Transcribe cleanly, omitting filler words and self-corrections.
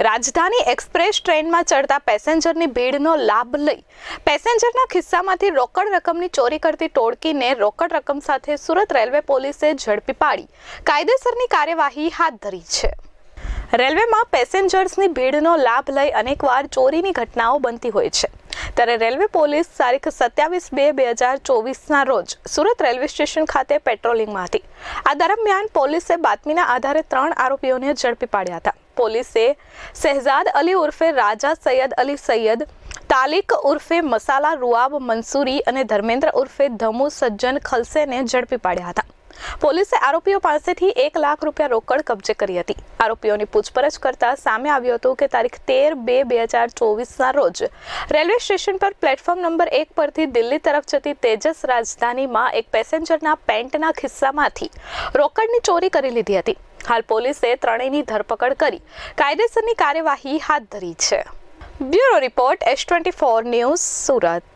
રાજધાની એક્સપ્રેસ ટ્રેનમાં ચડતા પેસેન્જરની ભીડનો લાભ લઈ પેસેન્જરના ખિસ્સામાંથી રોકડ રકમની ચોરી કરતી ટોળકીને રોકડ રકમ સાથે સુરત રેલવે પોલીસે ઝડપી પાડી કાયદેસરની કાર્યવાહી હાથ ધરી છે। રેલવેમાં પેસેન્જર્સની ભીડનો લાભ લઈ અનેકવાર ચોરીની ઘટનાઓ બનતી હોય છે, ત્યારે રેલવે પોલીસ તારીખ 27/2/2024ના રોજ સુરત રેલવે સ્ટેશન ખાતે પેટ્રોલિંગમાં હતી। આ દરમિયાન પોલીસે બાતમીના આધારે 3 આરોપીઓને ઝડપી પાડ્યા હતા। પોલીસે શહેજાદ અલી ઉર્ફે રાજા સૈયદ અલી સૈયદ, તાલિક ઉર્ફે મસાલા રૂઆબ મંસૂરી અને ધર્મેન્દ્ર ઉર્ફે ધમુ સજ્જન ખલસેને ઝડપી પાડ્યા હતા। પોલીસે આરોપીઓ પાસેથી 1 લાખ રૂપિયા રોકડ કબજે કરી હતી। આરોપીઓની પૂછપરછ કરતા સામે આવ્યું હતું કે તારીખ 13/2/2024ના રોજ રેલવે સ્ટેશન પર પ્લેટફોર્મ નંબર 1 પરથી દિલ્હી તરફ જતી તેજસ રાજધાનીમાં એક પેસેન્જરના પેન્ટના ખિસ્સામાંથી રોકડની ચોરી કરી લીધી હતી। હાલ પોલીસે ત્રણેયની ધરપકડ કરી કાયદેસરની કાર્યવાહી હાથ ધરી છે। Bureau report S24 news Surat.